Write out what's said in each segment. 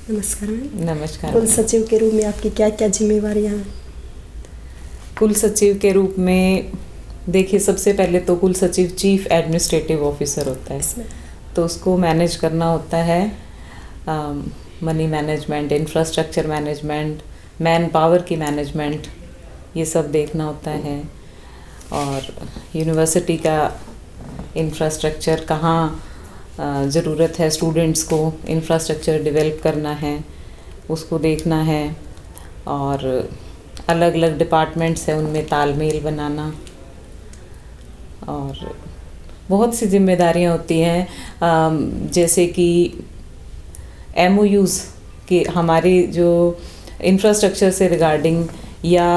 नमस्कार मैम। नमस्कार। कुल सचिव के रूप में आपकी क्या क्या जिम्मेवारियां हैं? कुल सचिव के रूप में देखिए, सबसे पहले तो कुल सचिव चीफ एडमिनिस्ट्रेटिव ऑफिसर होता है, तो उसको मैनेज करना होता है money management, infrastructure management, man power की मैनेजमेंट, ये सब देखना होता है। और यूनिवर्सिटी का इंफ्रास्ट्रक्चर कहाँ ज़रूरत है, स्टूडेंट्स को इंफ्रास्ट्रक्चर डेवलप करना है, उसको देखना है। और अलग अलग डिपार्टमेंट्स हैं, उनमें तालमेल बनाना, और बहुत सी जिम्मेदारियां होती हैं। जैसे कि MOUs कि हमारी जो इंफ्रास्ट्रक्चर से रिगार्डिंग या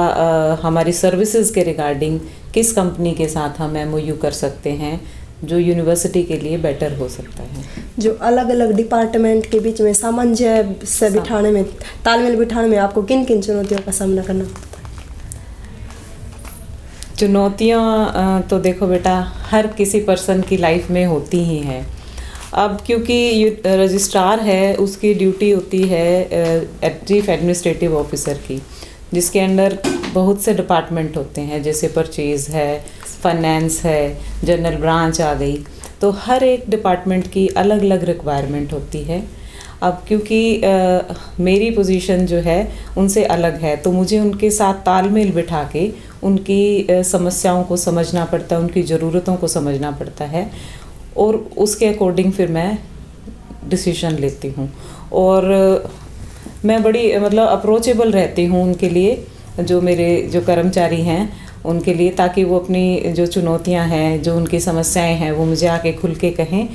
हमारी सर्विसेज के रिगार्डिंग किस कंपनी के साथ हम MOU कर सकते हैं जो यूनिवर्सिटी के लिए बेटर हो सकता है। जो अलग अलग डिपार्टमेंट के बीच में सामंजस्य बिठाने में, तालमेल बिठाने में आपको किन किन चुनौतियों का सामना करना पड़ता है? चुनौतियाँ तो देखो बेटा, हर किसी पर्सन की लाइफ में होती ही हैं। अब क्योंकि रजिस्ट्रार है, उसकी ड्यूटी होती है चीफ एडमिनिस्ट्रेटिव ऑफिसर की, जिसके अंडर बहुत से डिपार्टमेंट होते हैं, जैसे परचेज़ है, फाइनेंस है, जनरल ब्रांच आ गई। तो हर एक डिपार्टमेंट की अलग अलग रिक्वायरमेंट होती है। अब क्योंकि मेरी पोजीशन जो है उनसे अलग है, तो मुझे उनके साथ तालमेल बिठा के उनकी समस्याओं को समझना पड़ता है, उनकी ज़रूरतों को समझना पड़ता है, और उसके अकॉर्डिंग फिर मैं डिसीजन लेती हूँ। और मैं बड़ी अप्रोचेबल रहती हूँ उनके लिए, जो मेरे जो कर्मचारी हैं उनके लिए, ताकि वो अपनी जो चुनौतियाँ हैं, जो उनकी समस्याएं हैं, वो मुझे आके खुल के कहें,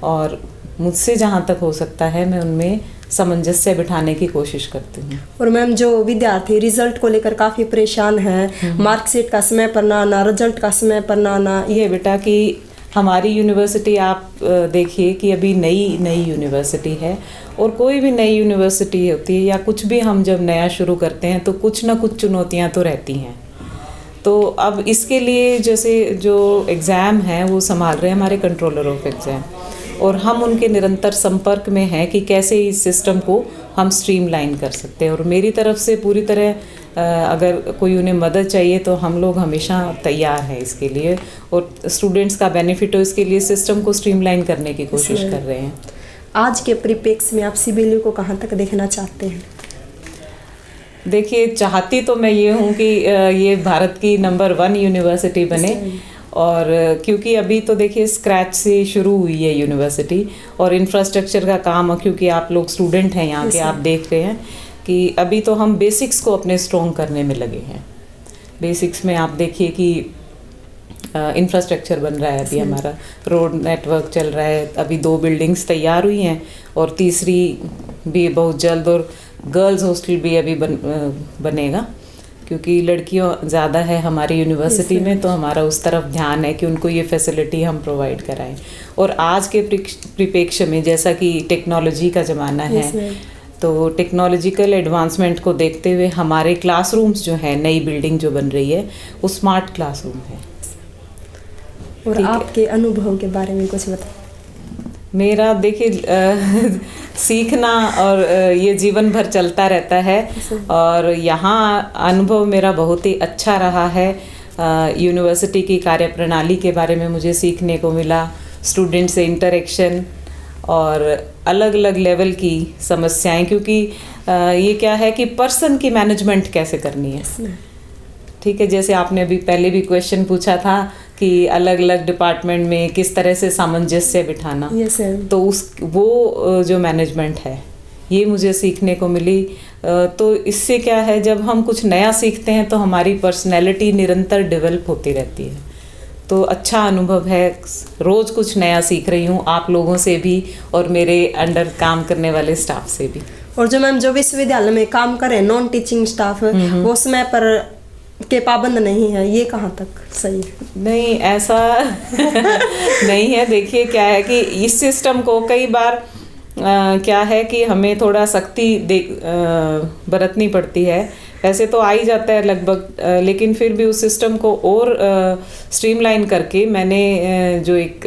और मुझसे जहाँ तक हो सकता है मैं उनमें सामंजस्य बिठाने की कोशिश करती हूँ। और मैम, जो विद्यार्थी रिजल्ट को लेकर काफ़ी परेशान हैं, मार्कशीट का समय पर ना आना, रिजल्ट का समय पर ना आना, ये बेटा कि हमारी यूनिवर्सिटी आप देखिए कि अभी नई यूनिवर्सिटी है, और कोई भी नई यूनिवर्सिटी होती है या कुछ भी हम जब नया शुरू करते हैं तो कुछ ना कुछ चुनौतियाँ तो रहती हैं। तो अब इसके लिए जैसे जो एग्ज़ाम हैं वो संभाल रहे हैं हमारे कंट्रोलर ऑफ एग्ज़ाम, और हम उनके निरंतर संपर्क में हैं कि कैसे इस सिस्टम को हम स्ट्रीमलाइन कर सकते हैं। और मेरी तरफ से पूरी तरह अगर कोई उन्हें मदद चाहिए तो हम लोग हमेशा तैयार हैं इसके लिए, और स्टूडेंट्स का बेनिफिट हो इसके लिए सिस्टम को स्ट्रीमलाइन करने की कोशिश कर रहे हैं। आज के परिप्रेक्ष्य में आप CBLU को कहाँ तक देखना चाहते हैं? देखिए, चाहती तो मैं ये हूँ कि ये भारत की नंबर 1 यूनिवर्सिटी बने, और क्योंकि अभी तो देखिए स्क्रैच से शुरू हुई है यूनिवर्सिटी, और इंफ्रास्ट्रक्चर का काम, क्योंकि आप लोग स्टूडेंट हैं यहाँ के, आप देख रहे हैं कि अभी तो हम बेसिक्स को अपने स्ट्रॉन्ग करने में लगे हैं। बेसिक्स में आप देखिए कि इंफ्रास्ट्रक्चर बन रहा है, अभी हमारा रोड नेटवर्क चल रहा है, अभी 2 बिल्डिंग्स तैयार हुई हैं और तीसरी भी बहुत जल्द, और गर्ल्स हॉस्टल भी अभी बनेगा, क्योंकि लड़कियों ज़्यादा है हमारी यूनिवर्सिटी में, तो हमारा उस तरफ ध्यान है कि उनको ये फैसिलिटी हम प्रोवाइड कराएं। और आज के परिप्रेक्ष्य में जैसा कि टेक्नोलॉजी का ज़माना है, तो टेक्नोलॉजिकल एडवांसमेंट को देखते हुए हमारे क्लासरूम्स जो है, नई बिल्डिंग जो बन रही है वो स्मार्ट क्लासरूम है। और आपके अनुभव के बारे में कुछ बताएं। मेरा देखिए सीखना और ये जीवन भर चलता रहता है, और यहाँ अनुभव मेरा बहुत ही अच्छा रहा है। यूनिवर्सिटी की कार्यप्रणाली के बारे में मुझे सीखने को मिला, स्टूडेंट से इंटरेक्शन, और अलग अलग लेवल की समस्याएं, क्योंकि ये क्या है कि पर्सन की मैनेजमेंट कैसे करनी है। ठीक है, जैसे आपने अभी पहले भी क्वेश्चन पूछा था कि अलग अलग डिपार्टमेंट में किस तरह से सामंजस्य बिठाना, तो वो जो मैनेजमेंट है ये मुझे सीखने को मिली। तो इससे क्या है, जब हम कुछ नया सीखते हैं तो हमारी पर्सनैलिटी निरंतर डेवलप होती रहती है। तो अच्छा अनुभव है, रोज़ कुछ नया सीख रही हूँ, आप लोगों से भी और मेरे अंडर काम करने वाले स्टाफ से भी। और जो मैम, जो विश्वविद्यालय में काम करें नॉन टीचिंग स्टाफ, वो समय पर के पाबंद नहीं है, ये कहाँ तक सही है? नहीं, ऐसा नहीं है। देखिए क्या है कि इस सिस्टम को कई बार क्या है कि हमें थोड़ा सख्ती बरतनी पड़ती है। वैसे तो आ ही जाता है लगभग, लेकिन फिर भी उस सिस्टम को और स्ट्रीमलाइन करके मैंने जो एक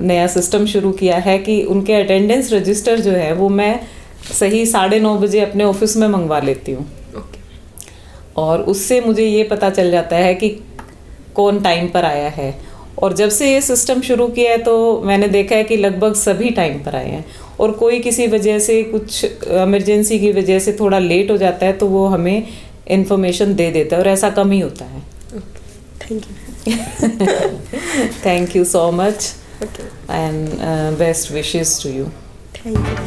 नया सिस्टम शुरू किया है कि उनके अटेंडेंस रजिस्टर जो है वो मैं सही 9:30 बजे अपने ऑफिस में मंगवा लेती हूँ। ओके। और उससे मुझे ये पता चल जाता है कि कौन टाइम पर आया है। और जब से ये सिस्टम शुरू किया है तो मैंने देखा है कि लगभग सभी टाइम पर आए हैं, और कोई किसी वजह से कुछ इमरजेंसी की वजह से थोड़ा लेट हो जाता है तो वो हमें इन्फॉर्मेशन दे देता है, और ऐसा कम ही होता है। Thank you. Thank you so much okay. And best wishes to you. Thank you.